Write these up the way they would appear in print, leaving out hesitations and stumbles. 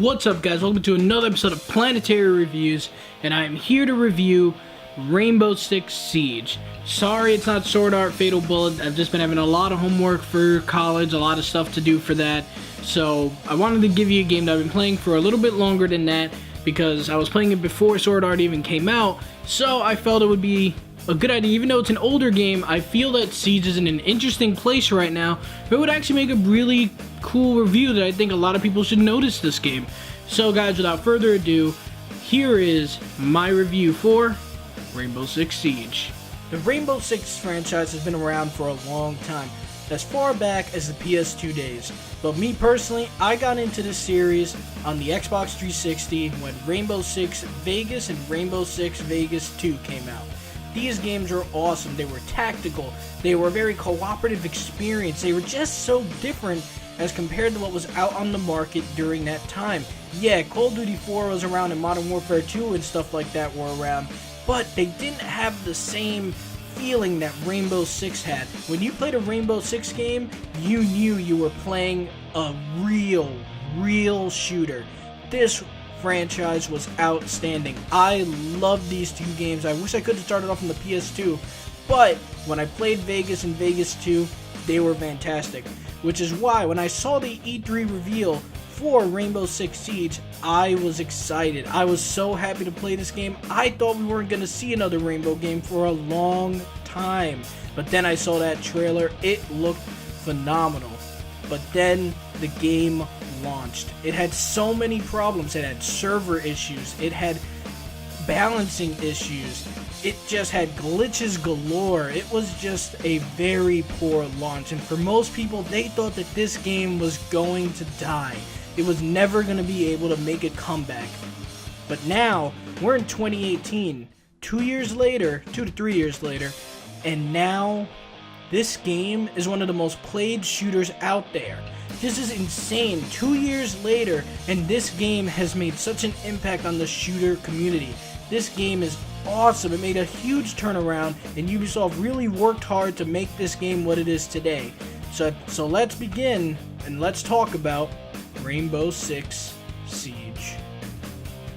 What's up, guys? Welcome to another episode of Planetary Reviews, and I am here to review Rainbow Six Siege. Sorry it's not Sword Art Fatal Bullet. I've just been having a lot of homework for college, a lot of stuff to do for that, so I wanted to give you a game that I've been playing for a little bit longer than that, because I was playing it before Sword Art even came out, so I felt it would be a good idea. Even though it's an older game, I feel that Siege is in an interesting place right now. It would actually make a really cool review that I think a lot of people should notice this game. So guys, without further ado, here is my review for Rainbow Six Siege. The Rainbow Six franchise has been around for a long time, as far back as the PS2 days. But me personally, I got into this series on the Xbox 360 when Rainbow Six Vegas and Rainbow Six Vegas 2 came out. These games were awesome. They were tactical. They were a very cooperative experience. They were just so different as compared to what was out on the market during that time. Yeah, Call of Duty 4 was around and Modern Warfare 2 and stuff like that were around, but they didn't have the same feeling that Rainbow Six had. When you played a Rainbow Six game, you knew you were playing a real shooter. This franchise was outstanding. I love these two games. I wish I could have started off on the PS2, but when I played Vegas and Vegas 2, they were fantastic. Which is why when I saw the E3 reveal for Rainbow Six Siege, I was excited. I was so happy to play this game. I thought we weren't going to see another Rainbow game for a long time. But then I saw that trailer. It looked phenomenal. But then the game launched. It had so many problems. It had server issues. It had balancing issues. It just had glitches galore. It was just a very poor launch, and for most people, they thought that this game was going to die. It was never going to be able to make a comeback. But now, we're in 2018, 2 years later, 2 to 3 years later, and now this game is one of the most played shooters out there. This is insane. 2 years later, and this game has made such an impact on the shooter community. This game is awesome. It made a huge turnaround, and Ubisoft really worked hard to make this game what it is today. So let's begin, and let's talk about Rainbow Six Siege.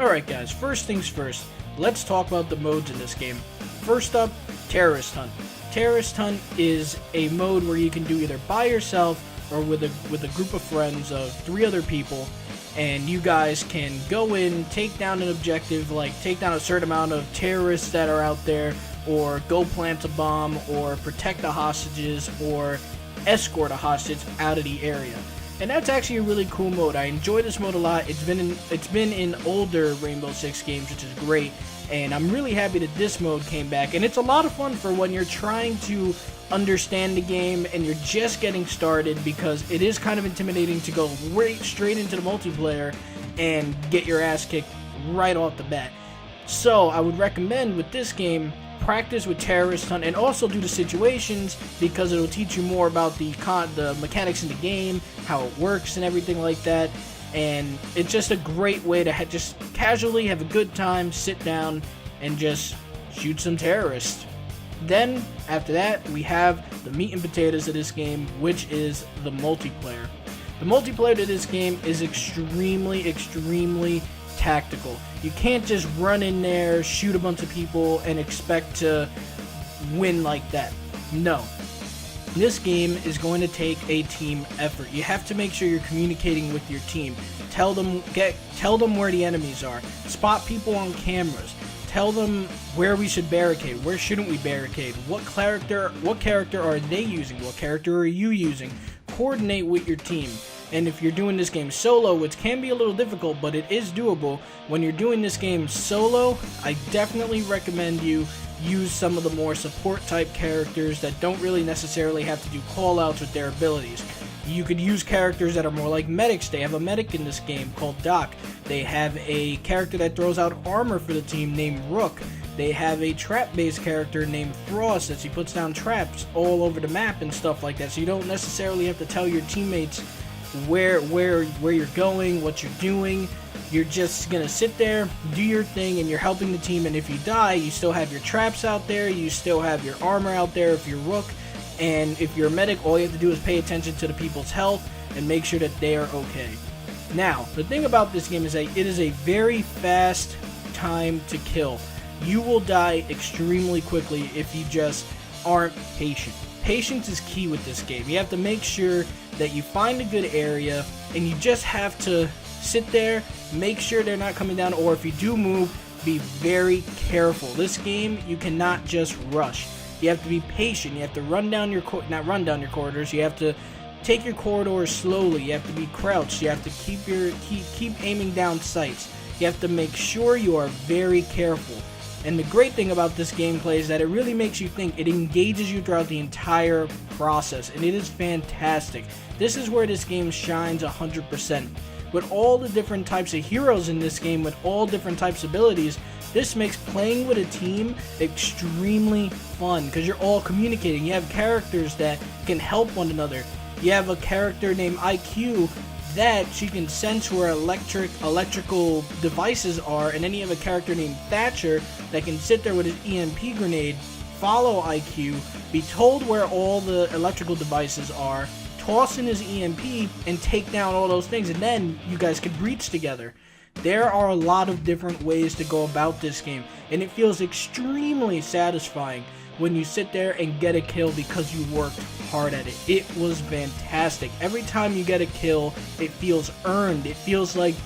Alright guys, first things first, let's talk about the modes in this game. First up, Terrorist Hunt. Terrorist Hunt is a mode where you can do either by yourself or with a group of friends of 3 other people, and you guys can go in, take down an objective, like take down a certain amount of terrorists that are out there, or go plant a bomb, or protect the hostages, or escort a hostage out of the area. And that's actually a really cool mode. I enjoy this mode a lot. It's been in older Rainbow Six games, which is great, and I'm really happy that this mode came back. And it's a lot of fun for when you're trying to understand the game and you're just getting started, because it is kind of intimidating to go straight into the multiplayer and get your ass kicked right off the bat. So I would recommend with this game, practice with Terrorist Hunt and also do the situations, because it'll teach you more about the mechanics in the game, how it works and everything like that. And it's just a great way to just casually have a good time, sit down, and just shoot some terrorists. Then, after that, we have the meat and potatoes of this game, which is the multiplayer. The multiplayer to this game is extremely tactical. You can't just run in there, shoot a bunch of people, and expect to win like that. No. This game is going to take a team effort. You have to make sure you're communicating with your team. Tell them where the enemies are. Spot people on cameras. Tell them where we should barricade, where shouldn't we barricade, what character are they using, what character are you using. Coordinate with your team. And if you're doing this game solo, which can be a little difficult, but it is doable, when you're doing this game solo, I definitely recommend you use some of the more support type characters that don't really necessarily have to do call outs with their abilities. You could use characters that are more like medics. They have a medic in this game called Doc. They have a character that throws out armor for the team named Rook. They have a trap-based character named Frost that she puts down traps all over the map and stuff like that. So you don't necessarily have to tell your teammates where you're going, what you're doing. You're just gonna sit there, do your thing, and you're helping the team. And if you die, you still have your traps out there. You still have your armor out there if you're Rook. And if you're a medic, all you have to do is pay attention to the people's health and make sure that they are okay. Now, the thing about this game is that it is a very fast time to kill. You will die extremely quickly if you just aren't patient. Patience is key with this game. You have to make sure that you find a good area, and you just have to sit there, make sure they're not coming down, or if you do move, be very careful. This game, you cannot just rush. You have to be patient. You have to run down your not run down your corridors. You have to take your corridors slowly. You have to be crouched. You have to keep aiming down sights. You have to make sure you are very careful. And the great thing about this gameplay is that it really makes you think. It engages you throughout the entire process, and it is fantastic. This is where this game shines 100%. With all the different types of heroes in this game, with all different types of abilities, this makes playing with a team extremely fun because you're all communicating. You have characters that can help one another. You have a character named IQ that she can sense where electrical devices are, and then you have a character named Thatcher that can sit there with his EMP grenade, follow IQ, be told where all the electrical devices are, toss in his EMP, and take down all those things, and then you guys can breach together. There are a lot of different ways to go about this game, and it feels extremely satisfying when you sit there and get a kill because you worked hard at it. It was fantastic. Every time you get a kill, it feels earned. It feels like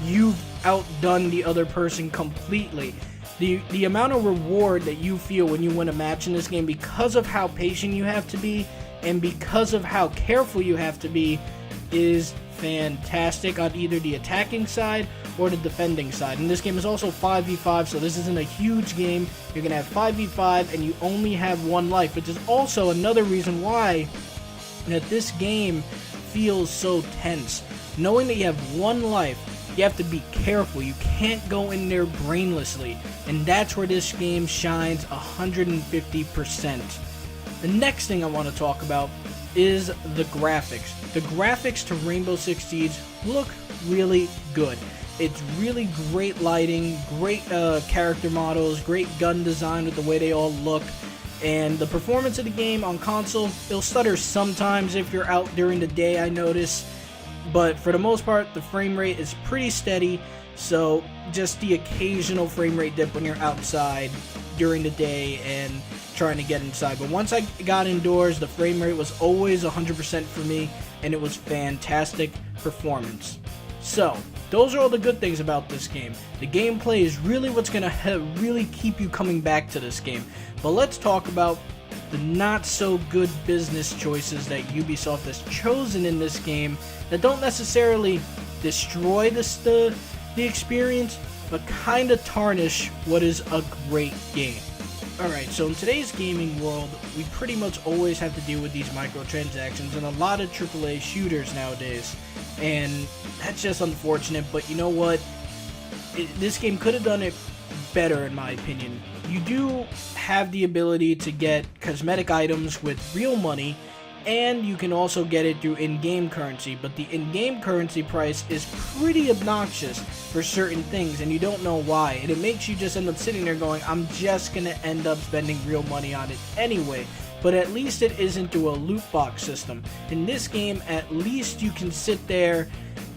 you've outdone the other person completely. The amount of reward that you feel when you win a match in this game because of how patient you have to be and because of how careful you have to be is fantastic on either the attacking side or the defending side. And this game is also 5v5, so this isn't a huge game. You're going to have 5v5 and you only have one life, which is also another reason why that this game feels so tense. Knowing that you have one life, you have to be careful. You can't go in there brainlessly, and that's where this game shines 150%. The next thing I want to talk about is the graphics. The graphics to Rainbow Six Siege look really good. It's really great lighting, great character models, great gun design with the way they all look, and the performance of the game on console, it'll stutter sometimes if you're out during the day, I notice, but for the most part, the frame rate is pretty steady, so just the occasional frame rate dip when you're outside during the day and trying to get inside. But once I got indoors, the frame rate was always 100% for me, and it was fantastic performance. So, those are all the good things about this game. The gameplay is really what's going to really keep you coming back to this game. But let's talk about the not so good business choices that Ubisoft has chosen in this game that don't necessarily destroy the experience, but kind of tarnish what is a great game. Alright, so in today's gaming world, we pretty much always have to deal with these microtransactions and a lot of AAA shooters nowadays. And that's just unfortunate, but you know what? This game could have done it better, in my opinion. You do have the ability to get cosmetic items with real money, and you can also get it through in-game currency, but the in-game currency price is pretty obnoxious for certain things, and you don't know why, and it makes you just end up sitting there going, I'm just gonna end up spending real money on it anyway. But at least it isn't through a loot box system. In this game, at least you can sit there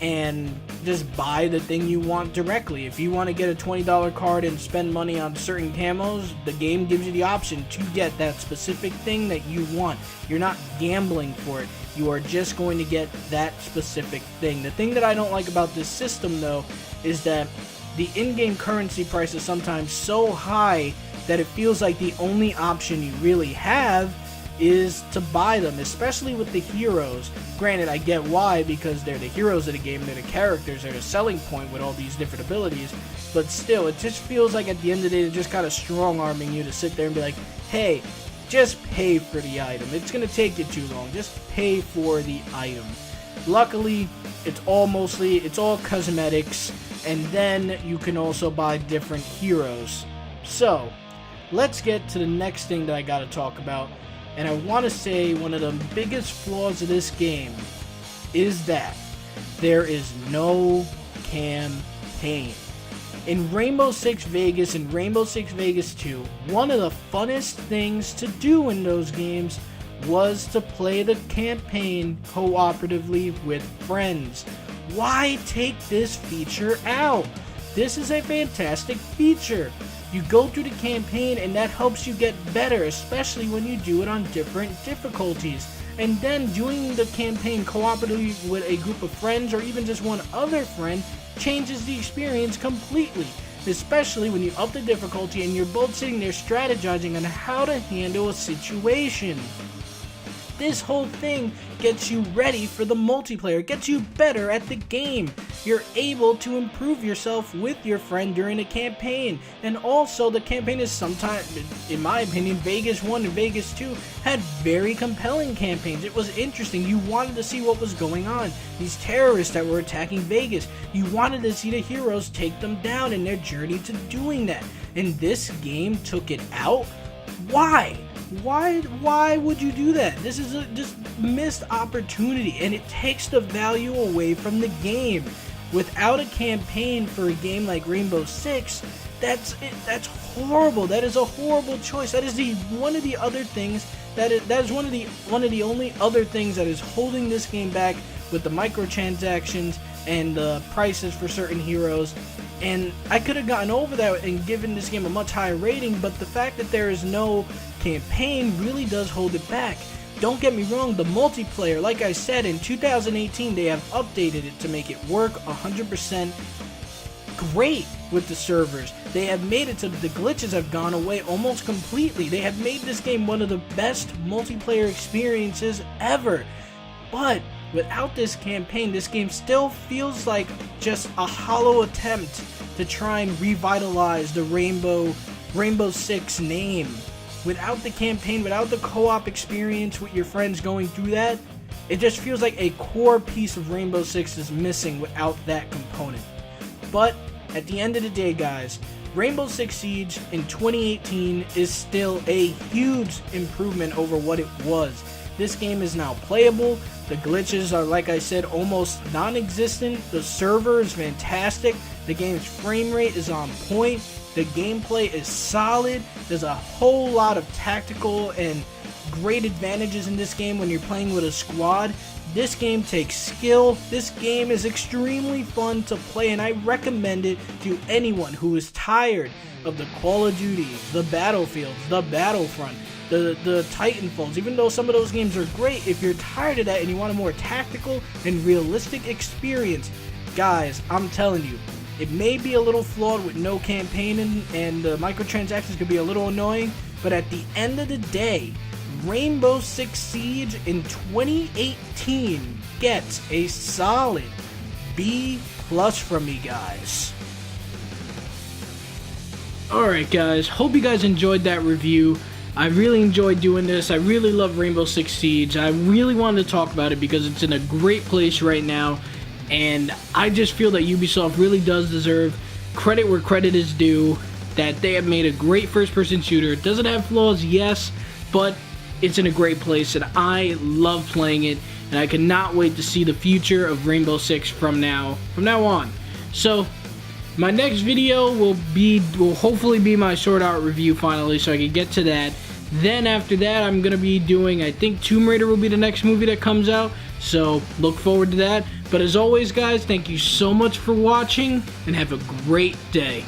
and just buy the thing you want directly. If you want to get a $20 card and spend money on certain camos, the game gives you the option to get that specific thing that you want. You're not gambling for it. You are just going to get that specific thing. The thing that I don't like about this system, though, is that the in-game currency price is sometimes so high that it feels like the only option you really have is to buy them, especially with the heroes. Granted, I get why, because they're the heroes of the game, they're the characters, they're the selling point with all these different abilities, but still, it just feels like at the end of the day, they're just kind of strong-arming you to sit there and be like, hey, just pay for the item. It's going to take you too long. Just pay for the item. Luckily, it's all cosmetics, and then you can also buy different heroes. So, let's get to the next thing that I got to talk about. And I want to say one of the biggest flaws of this game is that there is no campaign. In Rainbow Six Vegas and Rainbow Six Vegas 2, one of the funnest things to do in those games was to play the campaign cooperatively with friends. Why take this feature out? This is a fantastic feature. You go through the campaign and that helps you get better, especially when you do it on different difficulties. And then doing the campaign cooperatively with a group of friends or even just one other friend changes the experience completely. Especially when you up the difficulty and you're both sitting there strategizing on how to handle a situation. This whole thing gets you ready for the multiplayer, gets you better at the game. You're able to improve yourself with your friend during a campaign. And also the campaign is sometimes, in my opinion, Vegas 1 and Vegas 2 had very compelling campaigns. It was interesting. You wanted to see what was going on. These terrorists that were attacking Vegas, you wanted to see the heroes take them down in their journey to doing that. And this game took it out? Why? Why would you do that? This is a just missed opportunity, and it takes the value away from the game. Without a campaign for a game like Rainbow Six, that's horrible. That is a horrible choice. That is one of the only other things that is holding this game back, with the microtransactions and the prices for certain heroes. And I could have gotten over that and given this game a much higher rating, but the fact that there is no campaign really does hold it back. Don't get me wrong, the multiplayer, like I said, in 2018 they have updated it to make it work 100% great with the servers. They have made it so that the glitches have gone away almost completely. They have made this game one of the best multiplayer experiences ever. But without this campaign, this game still feels like just a hollow attempt to try and revitalize the Rainbow Six name. Without the campaign, without the co-op experience with your friends going through that, it just feels like a core piece of Rainbow Six is missing without that component. But at the end of the day, guys, Rainbow Six Siege in 2018 is still a huge improvement over what it was. This game is now playable. The glitches are, like I said, almost non-existent. The server is fantastic. The game's frame rate is on point. The gameplay is solid. There's a whole lot of tactical and great advantages in this game when you're playing with a squad. This game takes skill. This game is extremely fun to play, and I recommend it to anyone who is tired of the Call of Duty, the Battlefields, the Battlefront, the Titanfalls. Even though some of those games are great, if you're tired of that and you want a more tactical and realistic experience, guys, I'm telling you, it may be a little flawed with no campaign and the microtransactions could be a little annoying, but at the end of the day, Rainbow Six Siege in 2018 gets a solid B+ from me, guys. Alright guys, hope you guys enjoyed that review. I really enjoyed doing this. I really love Rainbow Six Siege. I really wanted to talk about it because it's in a great place right now. And I just feel that Ubisoft really does deserve credit where credit is due, that they have made a great first-person shooter. It doesn't have flaws, yes, but it's in a great place, and I love playing it, and I cannot wait to see the future of Rainbow Six from now on. So, my next video will hopefully be my Sword Art review finally, so I can get to that. Then after that, I'm going to be doing, I think Tomb Raider will be the next movie that comes out, so look forward to that. But as always, guys, thank you so much for watching, and have a great day.